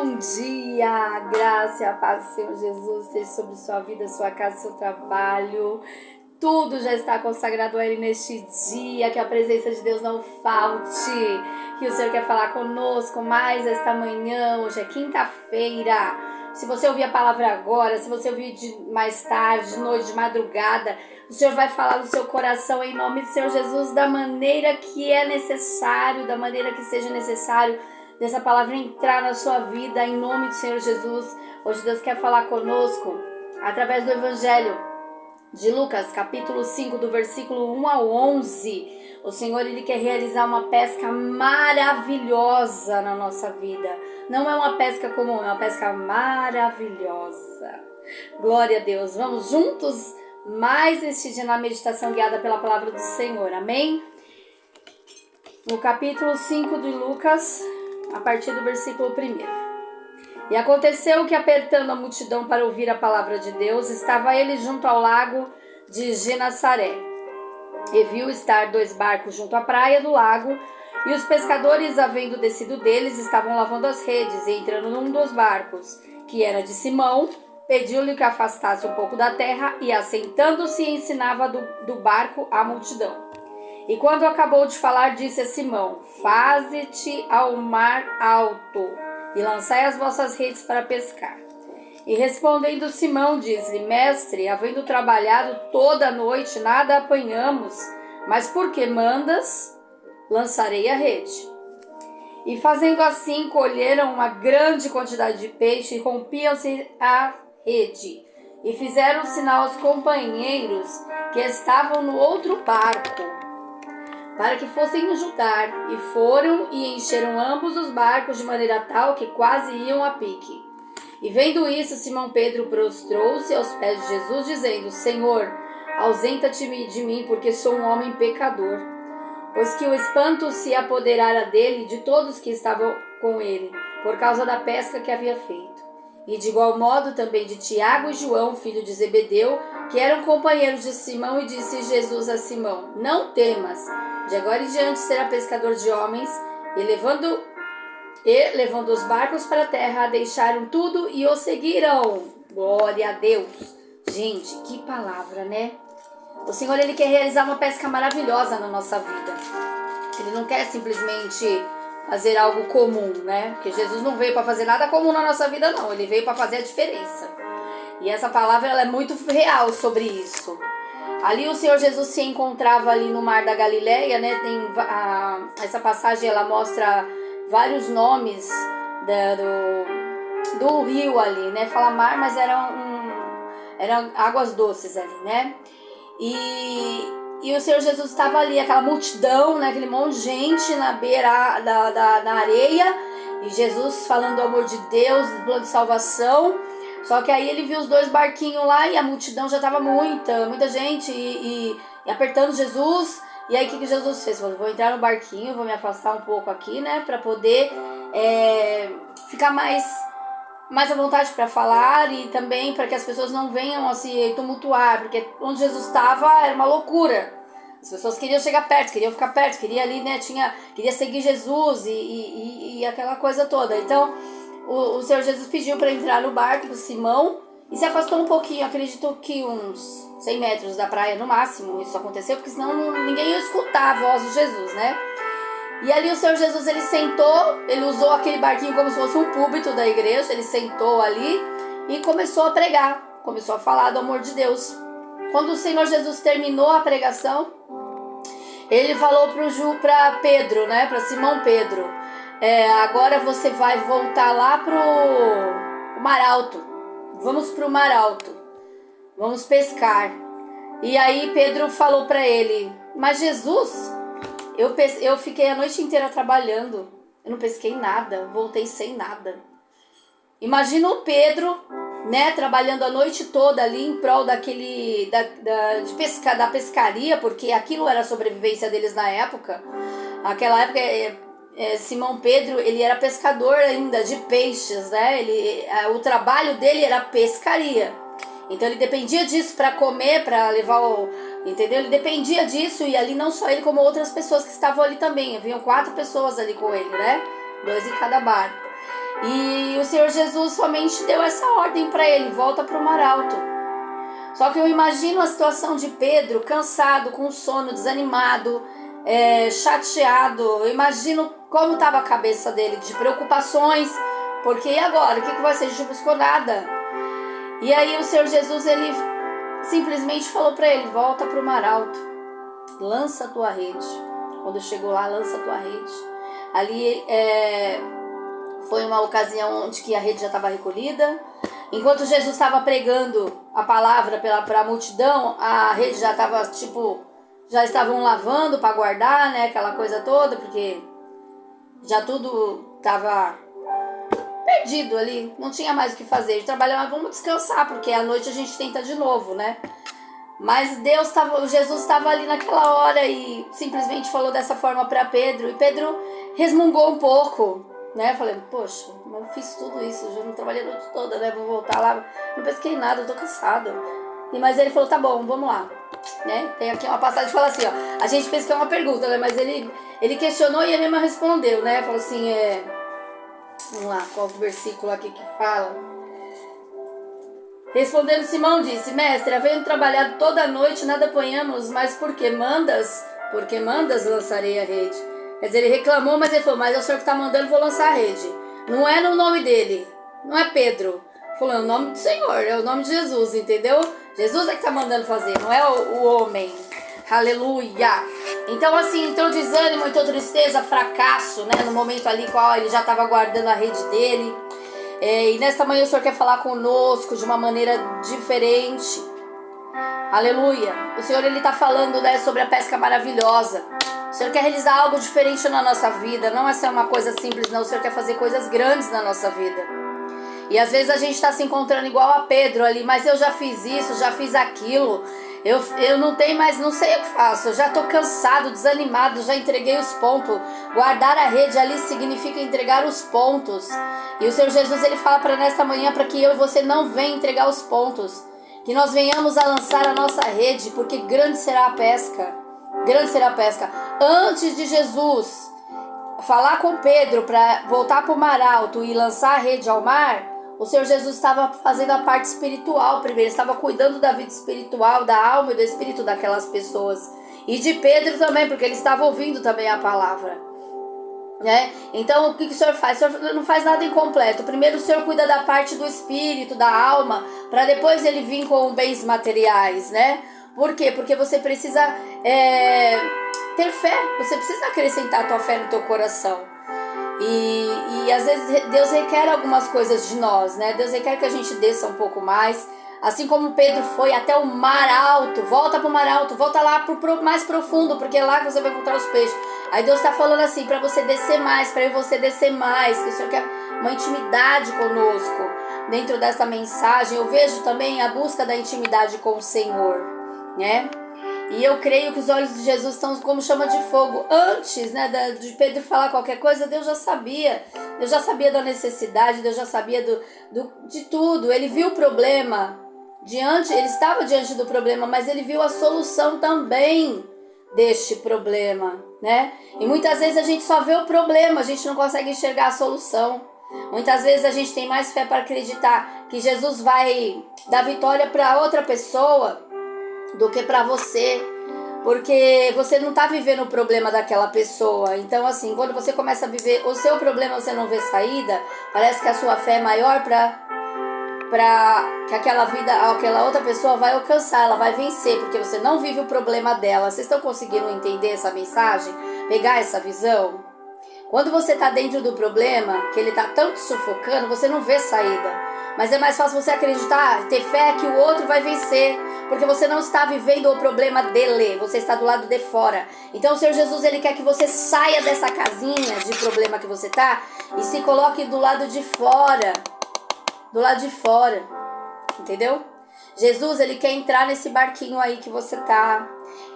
bom dia, graça e a paz do Senhor Jesus esteja sobre sua vida, sua casa, seu trabalho. Tudo já está consagrado a Ele neste dia, que a presença de Deus não falte, que o Senhor quer falar conosco mais esta manhã. Hoje é quinta-feira. Se você ouvir a palavra agora, se você ouvir mais tarde, de noite, de madrugada, o Senhor vai falar no seu coração em nome do Senhor Jesus da maneira que é necessário, da maneira que seja necessário dessa palavra entrar na sua vida em nome do Senhor Jesus. Hoje Deus quer falar conosco através do Evangelho de Lucas, capítulo 5, do versículo 1 ao 11. O Senhor, Ele quer realizar uma pesca maravilhosa na nossa vida. Não é uma pesca comum, é uma pesca maravilhosa. Glória a Deus. Vamos juntos mais este dia na meditação guiada pela palavra do Senhor. Amém? No capítulo 5 de Lucas, a partir do versículo 1. E aconteceu que, apertando a multidão para ouvir a palavra de Deus, estava ele junto ao lago de Genesaret. E viu estar 2 barcos junto à praia do lago, e os pescadores, havendo descido deles, estavam lavando as redes, e entrando num dos barcos, que era de Simão, pediu-lhe que afastasse um pouco da terra, e assentando-se ensinava do barco a multidão. E quando acabou de falar, disse a Simão: Faze-te ao mar alto, e lançai as vossas redes para pescar. E respondendo Simão, diz-lhe: Mestre, havendo trabalhado toda a noite, nada apanhamos, mas porque mandas, lançarei a rede. E fazendo assim, colheram uma grande quantidade de peixe, e rompiam-se a rede. E fizeram sinal aos companheiros que estavam no outro barco, para que fossem ajudar, e foram e encheram ambos os barcos de maneira tal que quase iam a pique. E vendo isso, Simão Pedro prostrou-se aos pés de Jesus, dizendo: Senhor, ausenta-te de mim, porque sou um homem pecador. Pois que o espanto se apoderara dele e de todos que estavam com ele, por causa da pesca que havia feito. E de igual modo também de Tiago e João, filho de Zebedeu, que eram companheiros de Simão, e disse Jesus a Simão: Não temas, de agora em diante será pescador de homens. E levando os barcos para a terra, deixaram tudo e o seguiram. Glória a Deus. Gente, que palavra, né? O Senhor, Ele quer realizar uma pesca maravilhosa na nossa vida. Ele não quer simplesmente fazer algo comum, né? Porque Jesus não veio para fazer nada comum na nossa vida, não. Ele veio para fazer a diferença. E essa palavra, ela é muito real sobre isso. Ali o Senhor Jesus se encontrava ali no Mar da Galileia, né? Essa passagem, ela mostra vários nomes do rio ali, né? Fala mar, mas eram águas doces ali, né? E o Senhor Jesus estava ali, aquela multidão, né? Aquele monte de gente na beira da areia, e Jesus falando do amor de Deus, do plano de salvação. Só que aí ele viu os 2 barquinhos lá, e a multidão já estava muita gente, e apertando Jesus. E aí o que Jesus fez? Falou: vou entrar no barquinho, vou me afastar um pouco aqui, né? Para poder ficar mais à vontade para falar, e também para que as pessoas não venham a se tumultuar, porque onde Jesus estava era uma loucura. As pessoas queriam chegar perto, queriam ficar perto, queriam ali, né? Queria seguir Jesus e aquela coisa toda. Então o Senhor Jesus pediu para entrar no barco do Simão e se afastou um pouquinho, acredito que uns 100 metros da praia no máximo. Isso aconteceu porque senão ninguém ia escutar a voz de Jesus, né? E ali o Senhor Jesus, ele sentou, ele usou aquele barquinho como se fosse um púlpito da igreja. Ele sentou ali e começou a pregar, começou a falar do amor de Deus. Quando o Senhor Jesus terminou a pregação, ele falou para Pedro, né, para Simão Pedro: agora você vai voltar lá pro Mar Alto. Vamos pro Mar Alto, vamos pescar. E aí Pedro falou para ele: mas Jesus, eu fiquei a noite inteira trabalhando, eu não pesquei nada, voltei sem nada. Imagina o Pedro, né, trabalhando a noite toda ali em prol da pescaria, porque aquilo era a sobrevivência deles na época. Naquela época, Simão Pedro, ele era pescador ainda de peixes, né? O trabalho dele era pescaria. Então ele dependia disso para comer, para levar entendeu? Ele dependia disso, e ali não só ele, como outras pessoas que estavam ali também. Haviam 4 pessoas ali com ele, né? 2 em cada barco. E o Senhor Jesus somente deu essa ordem para ele: volta para o mar alto. Só que eu imagino a situação de Pedro, cansado, com sono, desanimado, chateado. Eu imagino como estava a cabeça dele, de preocupações, porque e agora? O que vai ser? A gente não buscou nada. E aí o Senhor Jesus, ele simplesmente falou para ele: volta para o mar alto, lança a tua rede. Quando chegou lá, lança a tua rede. Ali foi uma ocasião onde que a rede já estava recolhida. Enquanto Jesus estava pregando a palavra para a multidão, a rede já estava já estavam lavando para guardar, né, aquela coisa toda, porque já tudo estava perdido ali, não tinha mais o que fazer. De trabalhar, vamos descansar, porque à noite a gente tenta de novo, né? Mas Jesus estava ali naquela hora e simplesmente falou dessa forma para Pedro. E Pedro resmungou um pouco, né? Falei, poxa, eu fiz tudo isso, eu já não trabalhei a noite toda, né? Vou voltar lá, não pesquei nada, eu tô cansado. Mas ele falou, tá bom, vamos lá. Né? Tem aqui uma passagem que fala assim, ó. A gente pensa que é uma pergunta, né? Mas ele questionou e ele mesmo respondeu, né? Falou assim, vamos lá, qual o versículo aqui que fala? Respondendo Simão disse, mestre, havendo trabalhado toda a noite, nada apanhamos, mas porque mandas lançarei a rede. Quer dizer, ele reclamou, mas ele falou, mas é o senhor que está mandando, vou lançar a rede. Não é no nome dele, não é Pedro. Falou, é o nome do Senhor, é o nome de Jesus, entendeu? Jesus é que está mandando fazer, não é o homem. Aleluia. Então assim, entrou desânimo, entrou tristeza, fracasso, né? No momento ali qual ele já estava guardando a rede dele. E nesta manhã o Senhor quer falar conosco de uma maneira diferente. Aleluia. O Senhor, ele está falando, né, sobre a pesca maravilhosa. O Senhor quer realizar algo diferente na nossa vida. Não é só uma coisa simples, não. O Senhor quer fazer coisas grandes na nossa vida. E às vezes a gente está se encontrando igual a Pedro ali. Mas eu já fiz isso, já fiz aquilo. Eu não tenho mais, não sei o que faço. Eu já estou cansado, desanimado, já entreguei os pontos. Guardar a rede ali significa entregar os pontos. E o Senhor Jesus, ele fala para nesta manhã para que eu e você não venham entregar os pontos. Que nós venhamos a lançar a nossa rede, porque grande será a pesca. Grande será a pesca. Antes de Jesus falar com Pedro para voltar para o mar alto e lançar a rede ao mar, o Senhor Jesus estava fazendo a parte espiritual primeiro. Ele estava cuidando da vida espiritual, da alma e do espírito daquelas pessoas. E de Pedro também, porque ele estava ouvindo também a palavra. Né? Então o que o Senhor faz? O Senhor não faz nada incompleto. Primeiro o Senhor cuida da parte do espírito, da alma, para depois ele vir com bens materiais, né? Por quê? Porque você precisa ter fé. Você precisa acrescentar a tua fé no teu coração. E às vezes Deus requer algumas coisas de nós, né? Deus requer que a gente desça um pouco mais. Assim como Pedro foi até o mar alto, volta para o mar alto, volta lá para o mais profundo, porque é lá que você vai encontrar os peixes. Aí Deus está falando assim, para você descer mais, para você descer mais, que o Senhor quer uma intimidade conosco. Dentro dessa mensagem, eu vejo também a busca da intimidade com o Senhor, né? E eu creio que os olhos de Jesus estão como chama de fogo. Antes, né, de Pedro falar qualquer coisa, Deus já sabia. Deus já sabia da necessidade, Deus já sabia de tudo. Ele viu o problema. Ele estava diante do problema, mas ele viu a solução também deste problema, né? E muitas vezes a gente só vê o problema, a gente não consegue enxergar a solução. Muitas vezes a gente tem mais fé para acreditar que Jesus vai dar vitória para outra pessoa do que para você, porque você não está vivendo o problema daquela pessoa. Então assim, quando você começa a viver o seu problema, você não vê saída, parece que a sua fé é maior para que aquela outra pessoa vai alcançar, ela vai vencer, porque você não vive o problema dela. Vocês estão conseguindo entender essa mensagem? Pegar essa visão? Quando você está dentro do problema, que ele está tanto sufocando, você não vê saída. Mas é mais fácil você acreditar, ter fé que o outro vai vencer, porque você não está vivendo o problema dele, você está do lado de fora. Então o Senhor Jesus, ele quer que você saia dessa casinha de problema que você está e se coloque do lado de fora. Do lado de fora, entendeu? Jesus, ele quer entrar nesse barquinho aí que você tá.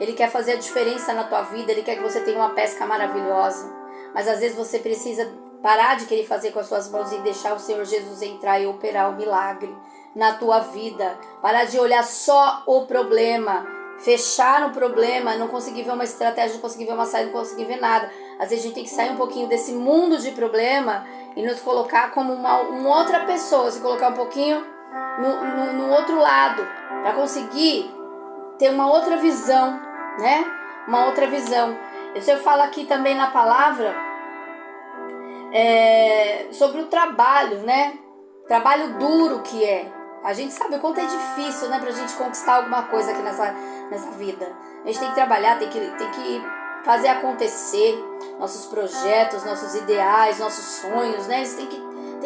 Ele quer fazer a diferença na tua vida, ele quer que você tenha uma pesca maravilhosa. Mas às vezes você precisa parar de querer fazer com as suas mãos e deixar o Senhor Jesus entrar e operar o milagre na tua vida. Parar de olhar só o problema, fechar no problema, não conseguir ver uma estratégia, não conseguir ver uma saída, não conseguir ver nada. Às vezes a gente tem que sair um pouquinho desse mundo de problema e nos colocar como uma outra pessoa, se colocar um pouquinho no outro lado, para conseguir ter uma outra visão, né? Uma outra visão. O Senhor fala aqui também na palavra sobre o trabalho, né? Trabalho duro que é. A gente sabe o quanto é difícil, né, pra gente conquistar alguma coisa aqui nessa vida. A gente tem que trabalhar, tem que fazer acontecer nossos projetos, nossos ideais, nossos sonhos, né? Isso tem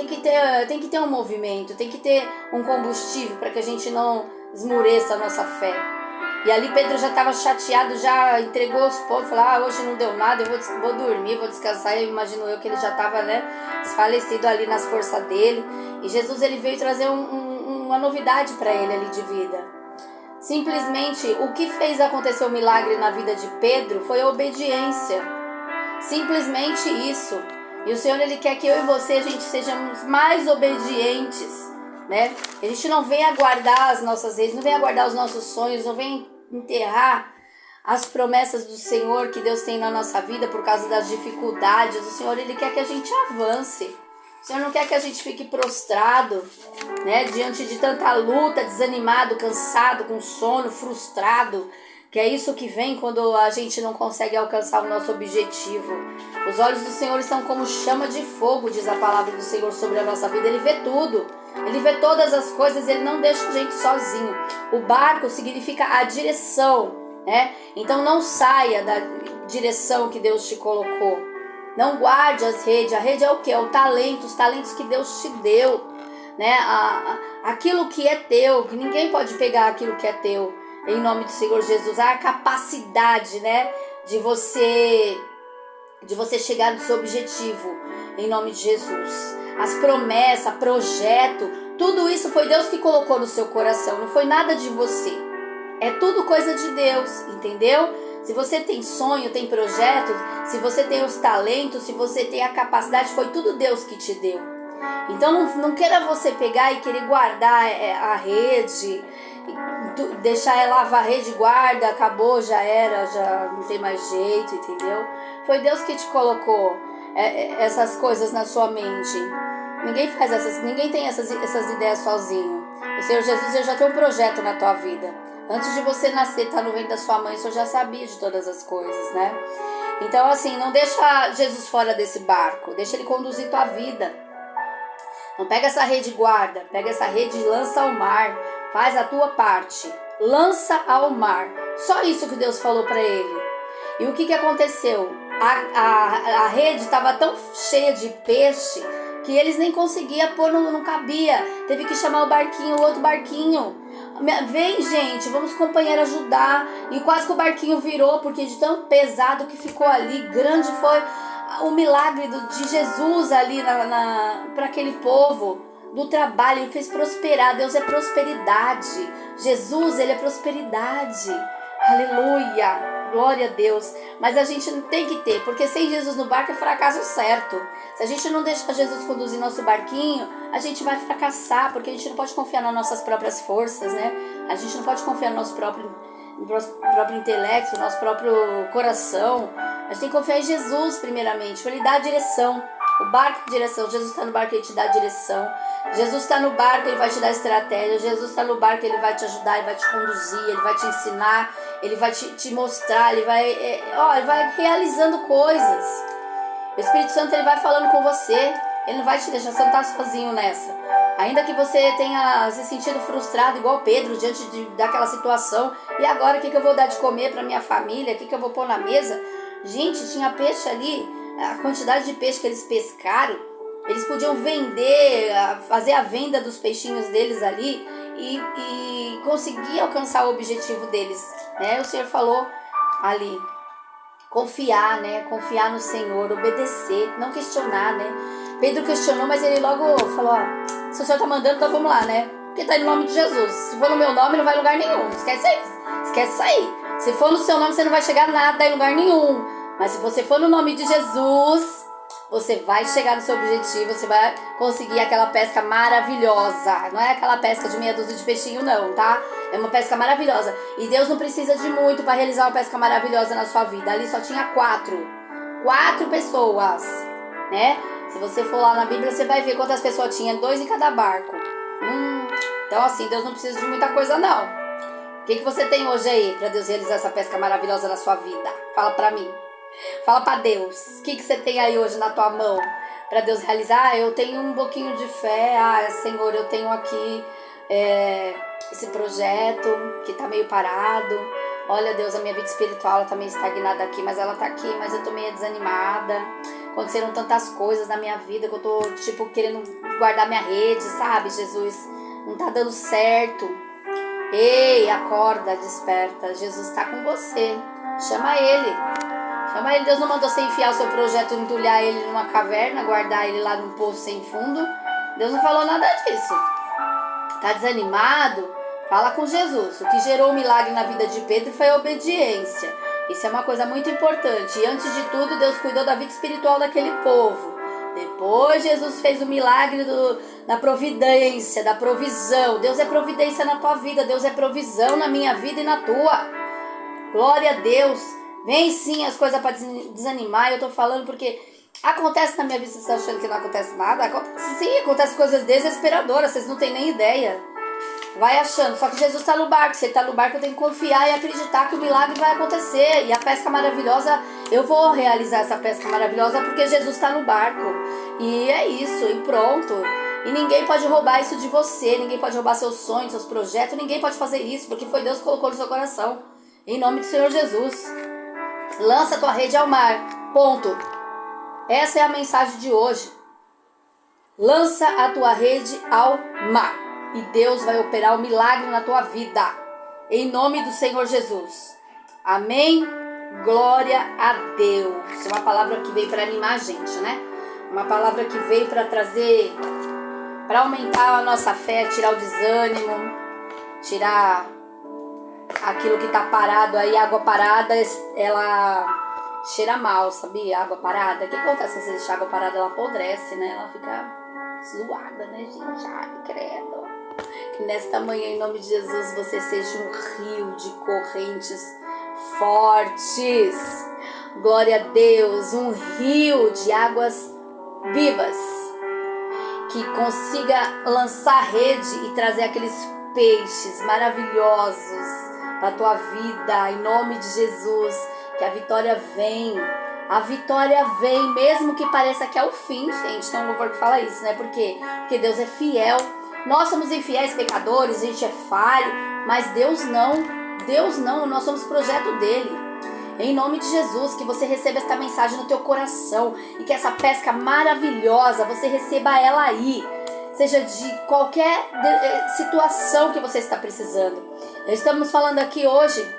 que ter um movimento, tem que ter um combustível para que a gente não esmoreça a nossa fé. E ali Pedro já estava chateado, já entregou os pontos, falou, hoje não deu nada, eu vou dormir, vou descansar. E imagino eu que ele já estava, né, desfalecido ali nas forças dele. E Jesus, ele veio trazer uma novidade para ele ali de vida. Simplesmente, o que fez acontecer o milagre na vida de Pedro foi a obediência. Simplesmente isso. E o Senhor, ele quer que eu e você, a gente sejamos mais obedientes, né? A gente não venha guardar as nossas redes, não venha guardar os nossos sonhos, não venha enterrar as promessas do Senhor que Deus tem na nossa vida por causa das dificuldades. O Senhor, ele quer que a gente avance. O Senhor não quer que a gente fique prostrado, né, diante de tanta luta, desanimado, cansado, com sono, frustrado, que é isso que vem quando a gente não consegue alcançar o nosso objetivo. Os olhos do Senhor são como chama de fogo, diz a palavra do Senhor sobre a nossa vida. Ele vê tudo, ele vê todas as coisas, ele não deixa a gente sozinho. O barco significa a direção, né? Então não saia da direção que Deus te colocou. Não guarde as redes. A rede é o quê? É o talento, os talentos que Deus te deu, né? Aquilo que é teu, que ninguém pode pegar aquilo que é teu, em nome do Senhor Jesus. A capacidade, né, de você chegar no seu objetivo, em nome de Jesus. As promessas, projeto, tudo isso foi Deus que colocou no seu coração, não foi nada de você. É tudo coisa de Deus, entendeu? Se você tem sonho, tem projeto, se você tem os talentos, se você tem a capacidade, foi tudo Deus que te deu. Então não queira você pegar e querer guardar a rede, deixar ela lavar a rede, guarda, acabou, já era, já não tem mais jeito, entendeu? Foi Deus que te colocou essas coisas na sua mente. Ninguém tem essas ideias sozinho. O Senhor Jesus, eu já tenho um projeto na tua vida. Antes de você nascer, tá no ventre da sua mãe, o Senhor já sabia de todas as coisas, né? Então, assim, não deixa Jesus fora desse barco, deixa ele conduzir tua vida. Não pega essa rede e guarda, pega essa rede e lança ao mar, faz a tua parte, lança ao mar. Só isso que Deus falou para ele. E o que aconteceu? A rede estava tão cheia de peixe que eles nem conseguiam pôr, não cabia. Teve que chamar o outro barquinho. Vem, gente, vamos companheiro ajudar. E quase que o barquinho virou, porque de tão pesado que ficou ali, grande foi o milagre de Jesus ali para aquele povo, do trabalho. Ele fez prosperar. Deus é prosperidade. Jesus, ele é prosperidade. Aleluia. Glória a Deus. Mas a gente não tem que ter, porque sem Jesus no barco é fracasso certo. Se a gente não deixar Jesus conduzir nosso barquinho, a gente vai fracassar, porque a gente não pode confiar nas nossas próprias forças, né? A gente não pode confiar no nosso próprio intelecto, no nosso próprio coração. A gente tem que confiar em Jesus primeiramente, para ele dar a direção. O barco de direção. Jesus está no barco, ele te dá a direção. Jesus está no barco, ele vai te dar estratégia. Jesus está no barco, ele vai te ajudar, ele vai te conduzir, ele vai te ensinar, ele vai te mostrar, ele vai realizando coisas. O Espírito Santo, ele vai falando com você. Ele não vai te deixar, você não está sozinho nessa. Ainda que você tenha se sentido frustrado, igual Pedro, diante daquela situação. E agora, o que eu vou dar de comer para minha família? O que eu vou pôr na mesa? Gente, tinha peixe ali. A quantidade de peixe que eles pescaram, eles podiam vender, fazer a venda dos peixinhos deles ali e conseguir alcançar o objetivo deles, né? O Senhor falou ali, confiar, né? Confiar no Senhor, obedecer, não questionar, né? Pedro questionou, mas ele logo falou, se o Senhor tá mandando, então vamos lá, né? Porque tá em nome de Jesus. Se for no meu nome, não vai em lugar nenhum. Esquece isso aí. Se for no seu nome, você não vai chegar a nada em lugar nenhum. Mas se você for no nome de Jesus, você vai chegar no seu objetivo, você vai conseguir aquela pesca maravilhosa. Não é aquela pesca de meia dúzia de peixinho não, tá? É uma pesca maravilhosa. E Deus não precisa de muito para realizar uma pesca maravilhosa na sua vida. Ali só tinha 4. 4 pessoas, né? Se você for lá na Bíblia, você vai ver quantas pessoas tinha, 2 em cada barco. Então assim, Deus não precisa de muita coisa não. O que você tem hoje aí para Deus realizar essa pesca maravilhosa na sua vida? Fala para mim. Fala para Deus. O que você tem aí hoje na tua mão para Deus realizar? Eu tenho um pouquinho de fé. Senhor, eu tenho aqui esse projeto que tá meio parado. Olha, Deus, a minha vida espiritual ela tá meio estagnada aqui, mas ela tá aqui, mas eu tô meio desanimada. Aconteceram tantas coisas na minha vida que eu tô, querendo guardar minha rede, sabe, Jesus? Não tá dando certo. Ei, acorda, desperta. Jesus tá com você. Chama Ele. Chama Ele. Deus não mandou você enfiar o seu projeto, entulhar ele numa caverna, guardar ele lá num poço sem fundo. Deus não falou nada disso. Tá desanimado? Fala com Jesus. O que gerou o milagre na vida de Pedro foi a obediência. Isso é uma coisa muito importante. E antes de tudo, Deus cuidou da vida espiritual daquele povo. Depois Jesus fez o milagre da providência, da provisão. Deus é providência na tua vida. Deus é provisão na minha vida e na tua. Glória a Deus. Vem sim as coisas para desanimar. Eu tô falando porque acontece na minha vida. Vocês estão achando que não acontece nada? Acontece sim, acontece coisas desesperadoras. Vocês não têm nem ideia. Vai achando, só que Jesus está no barco. Se ele está no barco, eu tenho que confiar e acreditar que o milagre vai acontecer. E a pesca maravilhosa, eu vou realizar essa pesca maravilhosa porque Jesus está no barco. E é isso, e pronto. E ninguém pode roubar isso de você, ninguém pode roubar seus sonhos, seus projetos, ninguém pode fazer isso, porque foi Deus que colocou no seu coração. Em nome do Senhor Jesus. Lança a tua rede ao mar, ponto. Essa é a mensagem de hoje. Lança a tua rede ao mar. E Deus vai operar o milagre na tua vida. Em nome do Senhor Jesus. Amém? Glória a Deus. É uma palavra que veio para animar a gente, né? Uma palavra que veio para trazer, para aumentar a nossa fé, tirar o desânimo, tirar aquilo que tá parado aí. Água parada, ela cheira mal, sabia? Água parada. O que acontece se você deixar água parada? Ela apodrece, né? Ela fica zoada, né, gente? Ai, credo. Que nesta manhã, em nome de Jesus, você seja um rio de correntes fortes. Glória a Deus. Um rio de águas vivas. Que consiga lançar rede e trazer aqueles peixes maravilhosos para a tua vida. Em nome de Jesus. Que a vitória vem. A vitória vem, mesmo que pareça que é o fim, gente. Tem um louvor que fala isso, né? Por quê? Porque Deus é fiel. Nós somos infiéis, pecadores, a gente é falho, mas Deus não, nós somos projeto dele. Em nome de Jesus, que você receba esta mensagem no teu coração e que essa pesca maravilhosa, você receba ela aí, seja de qualquer situação que você está precisando. Estamos falando aqui hoje,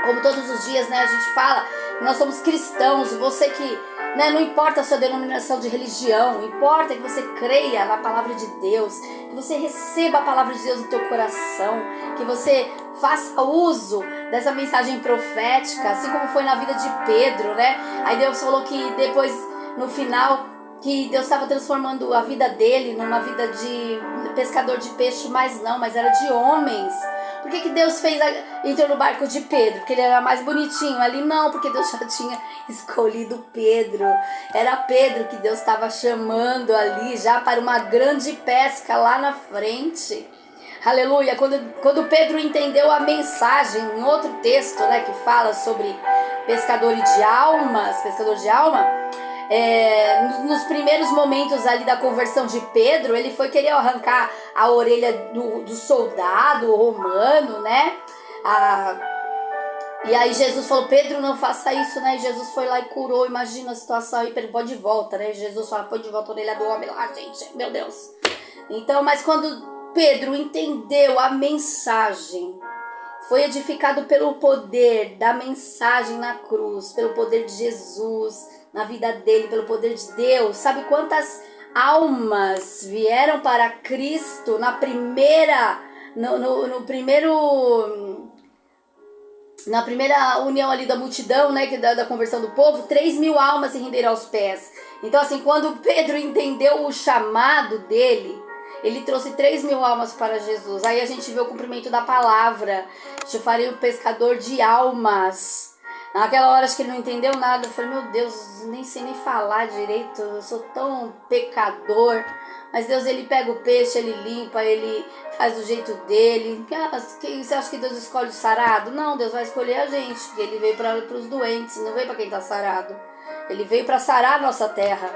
como todos os dias, né, a gente fala, nós somos cristãos, você que, né, não importa a sua denominação de religião, importa que você creia na palavra de Deus, que você receba a palavra de Deus no teu coração, que você faça uso dessa mensagem profética, assim como foi na vida de Pedro, né? Aí Deus falou que depois, no final, que Deus estava transformando a vida dele numa vida de pescador de peixe, mas era de homens. Por que Deus entrou no barco de Pedro? Porque ele era mais bonitinho ali? Não, porque Deus já tinha escolhido Pedro. Era Pedro que Deus estava chamando ali já para uma grande pesca lá na frente. Aleluia. Quando Pedro entendeu a mensagem, em outro texto, né, que fala sobre pescador de alma, nos primeiros momentos ali da conversão de Pedro, ele foi querer arrancar a orelha do soldado romano, né? E aí Jesus falou, Pedro, não faça isso, né? E Jesus foi lá e curou, imagina a situação, e Pedro, pode de volta, né? Jesus falou, pode de volta a orelha do homem lá, gente, meu Deus. Então, mas quando Pedro entendeu a mensagem, foi edificado pelo poder da mensagem na cruz, pelo poder de Jesus na vida dele, pelo poder de Deus. Sabe quantas almas vieram para Cristo na primeira união ali da multidão, né, da conversão do povo? 3.000 almas se renderam aos pés. Então assim, quando Pedro entendeu o chamado dele, ele trouxe 3.000 almas para Jesus. Aí a gente vê o cumprimento da palavra. Eu farei um pescador de almas. Naquela hora acho que ele não entendeu nada. Eu falei, meu Deus, nem sei nem falar direito, eu sou tão pecador. Mas Deus, ele pega o peixe, ele limpa, ele faz do jeito dele. Você acha que Deus escolhe o sarado? Não, Deus vai escolher a gente, porque ele veio para os doentes, não veio para quem está sarado. Ele veio para sarar a nossa terra.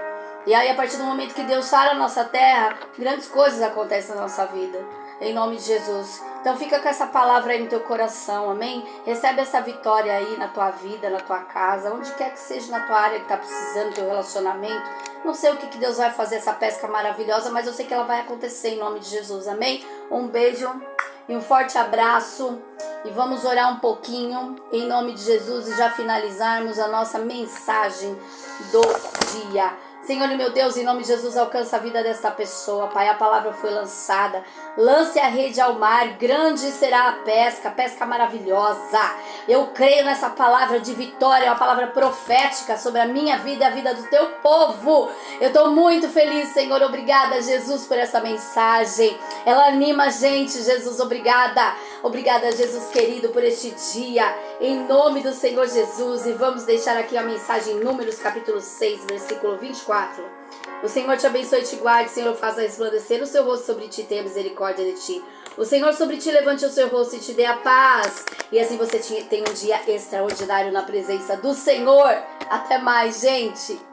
E aí, a partir do momento que Deus sara a nossa terra, grandes coisas acontecem na nossa vida. Em nome de Jesus. Então fica com essa palavra aí no teu coração, amém? Recebe essa vitória aí na tua vida, na tua casa, onde quer que seja na tua área que tá precisando do teu relacionamento. Não sei o que Deus vai fazer, essa pesca maravilhosa, mas eu sei que ela vai acontecer em nome de Jesus, amém? Um beijo e um forte abraço. E vamos orar um pouquinho em nome de Jesus e já finalizarmos a nossa mensagem do dia. Senhor e meu Deus, em nome de Jesus, alcança a vida desta pessoa, Pai. A palavra foi lançada. Lance a rede ao mar, grande será a pesca, pesca maravilhosa. Eu creio nessa palavra de vitória, uma palavra profética sobre a minha vida e a vida do teu povo. Eu estou muito feliz, Senhor. Obrigada, Jesus, por essa mensagem. Ela anima a gente, Jesus. Obrigada. Obrigada, Jesus querido, por este dia. Em nome do Senhor Jesus. E vamos deixar aqui a mensagem em Números, capítulo 6, versículo 24. O Senhor te abençoe e te guarde. O Senhor faça resplandecer o seu rosto sobre ti e tenha misericórdia de ti. O Senhor sobre ti levante o seu rosto e te dê a paz. E assim você tem um dia extraordinário na presença do Senhor. Até mais, gente.